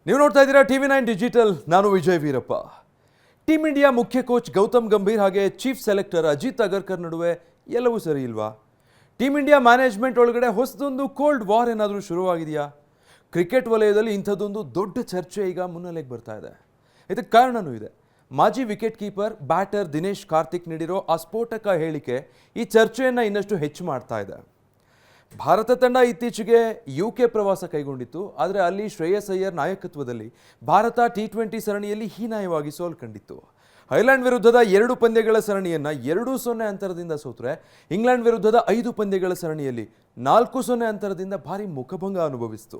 ನೀವು ನೋಡ್ತಾ ಇದ್ದೀರಾ TV9 ಡಿಜಿಟಲ್. ನಾನು ವಿಜಯ್ ವೀರಪ್ಪ. ಟೀಮ್ ಇಂಡಿಯಾ ಮುಖ್ಯ ಕೋಚ್ ಗೌತಮ್ ಗಂಭೀರ್ ಹಾಗೆ ಚೀಫ್ ಸೆಲೆಕ್ಟರ್ ಅಜಿತ್ ಅಗರ್ಕರ್ ನಡುವೆ ಎಲ್ಲವೂ ಸರಿ ಇಲ್ವಾ? ಟೀಮ್ ಇಂಡಿಯಾ ಮ್ಯಾನೇಜ್ಮೆಂಟ್ ಒಳಗಡೆ ಹೊಸದೊಂದು ಕೋಲ್ಡ್ ವಾರ್ ಏನಾದರೂ ಶುರುವಾಗಿದೆಯಾ? ಕ್ರಿಕೆಟ್ ವಲಯದಲ್ಲಿ ಇಂಥದ್ದೊಂದು ದೊಡ್ಡ ಚರ್ಚೆ ಈಗ ಮುನ್ನೆಲೆಗೆ ಬರ್ತಾ ಇದೆ. ಇದಕ್ಕೆ ಕಾರಣನೂ ಇದೆ. ಮಾಜಿ wicket keeper batter Dinesh Karthik ನೀಡಿರೋ ಆ ಸ್ಫೋಟಕ ಹೇಳಿಕೆ ಈ ಚರ್ಚೆಯನ್ನು ಇನ್ನಷ್ಟು ಹೆಚ್ಚು ಮಾಡ್ತಾ ಇದೆ. ಭಾರತ ತಂಡ ಇತ್ತೀಚೆಗೆ UK ಪ್ರವಾಸ ಕೈಗೊಂಡಿತ್ತು. ಆದರೆ ಅಲ್ಲಿ ಶ್ರೇಯಸ್ ಅಯ್ಯರ್ ನಾಯಕತ್ವದಲ್ಲಿ ಭಾರತ T20 ಸರಣಿಯಲ್ಲಿ ಹೀನಾಯವಾಗಿ ಸೋಲು ಕಂಡಿತ್ತು. ಐರ್ಲೆಂಡ್ ವಿರುದ್ಧದ 2 ಪಂದ್ಯಗಳ ಸರಣಿಯನ್ನು 2-0 ಅಂತರದಿಂದ ಸೋತರೆ ಇಂಗ್ಲೆಂಡ್ ವಿರುದ್ಧದ 5 ಪಂದ್ಯಗಳ ಸರಣಿಯಲ್ಲಿ 4-0 ಅಂತರದಿಂದ ಭಾರಿ ಮುಖಭಂಗ ಅನುಭವಿಸಿತು.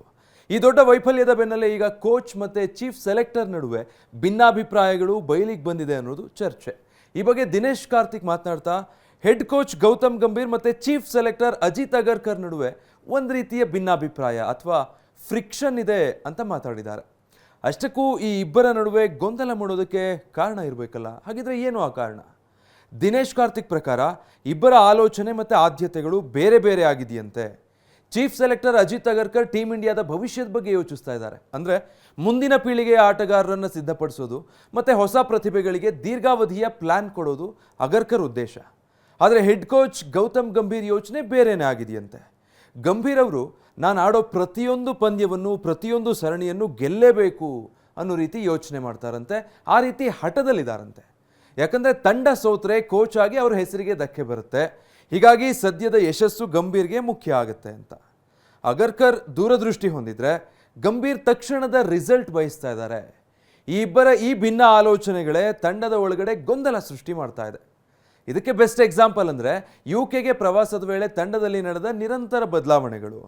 ಈ ದೊಡ್ಡ ವೈಫಲ್ಯದ ಬೆನ್ನಲ್ಲೇ ಈಗ ಕೋಚ್ ಮತ್ತು ಚೀಫ್ ಸೆಲೆಕ್ಟರ್ ನಡುವೆ ಭಿನ್ನಾಭಿಪ್ರಾಯಗಳು ಬಯಲಿಗೆ ಬಂದಿದೆ ಅನ್ನೋದು ಚರ್ಚೆ. ಈ ಬಗ್ಗೆ ದಿನೇಶ್ ಕಾರ್ತಿಕ್ ಮಾತನಾಡ್ತಾ ಹೆಡ್ ಕೋಚ್ ಗೌತಮ್ ಗಂಭೀರ್ ಮತ್ತು ಚೀಫ್ ಸೆಲೆಕ್ಟರ್ ಅಜಿತ್ ಅಗರ್ಕರ್ ನಡುವೆ ಒಂದು ರೀತಿಯ ಭಿನ್ನಾಭಿಪ್ರಾಯ ಅಥವಾ ಫ್ರಿಕ್ಷನ್ ಇದೆ ಅಂತ ಮಾತಾಡಿದ್ದಾರೆ. ಅಷ್ಟಕ್ಕೂ ಈ ಇಬ್ಬರ ನಡುವೆ ಗೊಂದಲ ಮಾಡೋದಕ್ಕೆ ಕಾರಣ ಇರಬೇಕಲ್ಲ, ಹಾಗಿದ್ರೆ ಏನು ಆ ಕಾರಣ? ದಿನೇಶ್ ಕಾರ್ತಿಕ್ ಪ್ರಕಾರ ಇಬ್ಬರ ಆಲೋಚನೆ ಮತ್ತು ಆದ್ಯತೆಗಳು ಬೇರೆ ಬೇರೆ ಆಗಿದೆಯಂತೆ. Chief selector Ajit Agarkar team ಇಂಡಿಯಾದ ಭವಿಷ್ಯದ ಬಗ್ಗೆ ಯೋಚಿಸ್ತಾ ಇದ್ದಾರೆ. ಅಂದರೆ ಮುಂದಿನ ಪೀಳಿಗೆಯ ಆಟಗಾರರನ್ನು ಸಿದ್ಧಪಡಿಸೋದು ಮತ್ತು ಹೊಸ ಪ್ರತಿಭೆಗಳಿಗೆ ದೀರ್ಘಾವಧಿಯ ಪ್ಲ್ಯಾನ್ ಕೊಡೋದು ಅಗರ್ಕರ್ ಉದ್ದೇಶ. ಆದರೆ ಹೆಡ್ ಕೋಚ್ ಗೌತಮ್ ಗಂಭೀರ್ ಯೋಚನೆ ಬೇರೆಯೇ ಆಗಿದೆಯಂತೆ. ಗಂಭೀರ್ ಅವರು ನಾನು ಆಡೋ ಪ್ರತಿಯೊಂದು ಪಂದ್ಯವನ್ನು ಪ್ರತಿಯೊಂದು ಸರಣಿಯನ್ನು ಗೆಲ್ಲೇಬೇಕು ಅನ್ನೋ ರೀತಿ ಯೋಚನೆ ಮಾಡ್ತಾರಂತೆ. ಆ ರೀತಿ ಹಠದಲ್ಲಿದ್ದಾರಂತೆ. ಯಾಕಂದರೆ ತಂಡ ಸೋತ್ರೆ ಕೋಚ್ ಆಗಿ ಅವ್ರ ಹೆಸರಿಗೆ ಧಕ್ಕೆ ಬರುತ್ತೆ. ಹೀಗಾಗಿ ಸದ್ಯದ ಯಶಸ್ಸು ಗಂಭೀರ್ಗೆ ಮುಖ್ಯ ಆಗುತ್ತೆ ಅಂತ. ಅಗರ್ಕರ್ ದೂರದೃಷ್ಟಿ ಹೊಂದಿದ್ರೆ ಗಂಭೀರ್ ತಕ್ಷಣದ ರಿಸಲ್ಟ್ ಬಯಸ್ತಾ ಇದ್ದಾರೆ. ಈ ಇಬ್ಬರ ಈ ಭಿನ್ನ ಆಲೋಚನೆಗಳೇ ತಂಡದ ಒಳಗಡೆ ಗೊಂದಲ ಸೃಷ್ಟಿ ಮಾಡ್ತಾ ಇದೆ. ಇದಕ್ಕೆ ಬೆಸ್ಟ್ ಎಕ್ಸಾಂಪಲ್ ಅಂದರೆ UKಗೆ ಪ್ರವಾಸದ ವೇಳೆ ತಂಡದಲ್ಲಿ ನಡೆದ ನಿರಂತರ ಬದಲಾವಣೆಗಳು.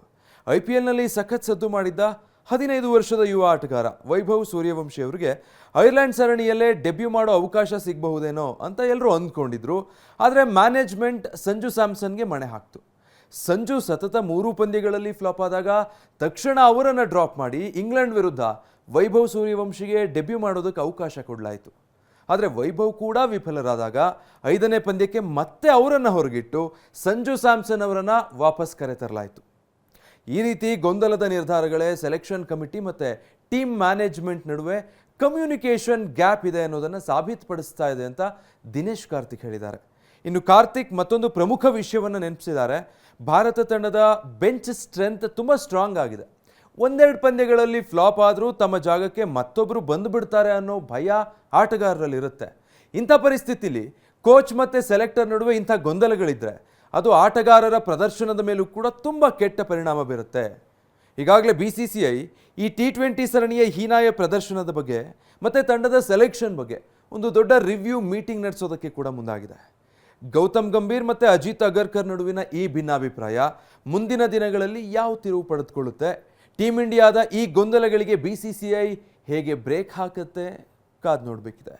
IPLನಲ್ಲಿ ಸಖತ್ ಸದ್ದು ಮಾಡಿದ್ದ 15 ವರ್ಷದ ಯುವ ಆಟಗಾರ ವೈಭವ್ ಸೂರ್ಯವಂಶಿ ಅವರಿಗೆ ಐರ್ಲೆಂಡ್ ಸರಣಿಯಲ್ಲೇ ಡೆಬ್ಯೂ ಮಾಡೋ ಅವಕಾಶ ಸಿಗಬಹುದೇನೋ ಅಂತ ಎಲ್ಲರೂ ಅಂದ್ಕೊಂಡಿದ್ರು. ಆದರೆ ಮ್ಯಾನೇಜ್ಮೆಂಟ್ ಸಂಜು ಸ್ಯಾಮ್ಸನ್ಗೆ ಮಣೆ ಹಾಕ್ತು. ಸಂಜು ಸತತ 3 ಪಂದ್ಯಗಳಲ್ಲಿ ಫ್ಲಾಪ್ ಆದಾಗ ತಕ್ಷಣ ಅವರನ್ನು ಡ್ರಾಪ್ ಮಾಡಿ ಇಂಗ್ಲೆಂಡ್ ವಿರುದ್ಧ ವೈಭವ್ ಸೂರ್ಯವಂಶಿಗೆ ಡೆಬ್ಯೂ ಮಾಡೋದಕ್ಕೆ ಅವಕಾಶ ಕೊಡಲಾಯಿತು. ಆದರೆ ವೈಭವ್ ಕೂಡ ವಿಫಲರಾದಾಗ 5ನೇ ಪಂದ್ಯಕ್ಕೆ ಮತ್ತೆ ಅವರನ್ನು ಹೊರಗಿಟ್ಟು ಸಂಜು ಸ್ಯಾಮ್ಸನ್ ಅವರನ್ನು ವಾಪಸ್ ಕರೆತರಲಾಯಿತು. ಈ ರೀತಿ ಗೊಂದಲದ ನಿರ್ಧಾರಗಳೇ ಸೆಲೆಕ್ಷನ್ ಕಮಿಟಿ ಮತ್ತು ಟೀಮ್ ಮ್ಯಾನೇಜ್ಮೆಂಟ್ ನಡುವೆ ಕಮ್ಯುನಿಕೇಷನ್ ಗ್ಯಾಪ್ ಇದೆ ಅನ್ನೋದನ್ನು ಸಾಬೀತುಪಡಿಸ್ತಾ ಇದೆ ಅಂತ ದಿನೇಶ್ ಕಾರ್ತಿಕ್ ಹೇಳಿದ್ದಾರೆ. ಇನ್ನು ಕಾರ್ತಿಕ್ ಮತ್ತೊಂದು ಪ್ರಮುಖ ವಿಷಯವನ್ನು ನೆನಪಿಸಿದ್ದಾರೆ. ಭಾರತ ತಂಡದ ಬೆಂಚ್ ಸ್ಟ್ರೆಂತ್ ತುಂಬ ಸ್ಟ್ರಾಂಗ್ ಆಗಿದೆ. 1-2 ಪಂದ್ಯಗಳಲ್ಲಿ ಫ್ಲಾಪ್ ಆದರೂ ತಮ್ಮ ಜಾಗಕ್ಕೆ ಮತ್ತೊಬ್ಬರು ಬಂದುಬಿಡ್ತಾರೆ ಅನ್ನೋ ಭಯ ಆಟಗಾರರಲ್ಲಿರುತ್ತೆ. ಇಂಥ ಪರಿಸ್ಥಿತಿಲಿ ಕೋಚ್ ಮತ್ತು ಸೆಲೆಕ್ಟರ್ ನಡುವೆ ಇಂಥ ಗೊಂದಲಗಳಿದ್ದರೆ ಅದು ಆಟಗಾರರ ಪ್ರದರ್ಶನದ ಮೇಲೂ ಕೂಡ ತುಂಬ ಕೆಟ್ಟ ಪರಿಣಾಮ ಬೀರುತ್ತೆ. ಈಗಾಗಲೇ BCCI ಈ T20 ಸರಣಿಯ ಹೀನಾಯ ಪ್ರದರ್ಶನದ ಬಗ್ಗೆ ಮತ್ತು ತಂಡದ ಸೆಲೆಕ್ಷನ್ ಬಗ್ಗೆ ಒಂದು ದೊಡ್ಡ ರಿವ್ಯೂ ಮೀಟಿಂಗ್ ನಡೆಸೋದಕ್ಕೆ ಕೂಡ ಮುಂದಾಗಿದೆ. ಗೌತಮ್ ಗಂಭೀರ್ ಮತ್ತು ಅಜಿತ್ ಅಗರ್ಕರ್ ನಡುವಿನ ಈ ಭಿನ್ನಾಭಿಪ್ರಾಯ ಮುಂದಿನ ದಿನಗಳಲ್ಲಿ ಯಾವ ತಿರುವು ಪಡೆದುಕೊಳ್ಳುತ್ತೆ? ಟೀಮ್ ಇಂಡಿಯಾದ ಈ ಗೊಂದಲಗಳಿಗೆ BCCI ಹೇಗೆ ಬ್ರೇಕ್ ಹಾಕುತ್ತೆ? ಕಾದು ನೋಡಬೇಕಿದೆ.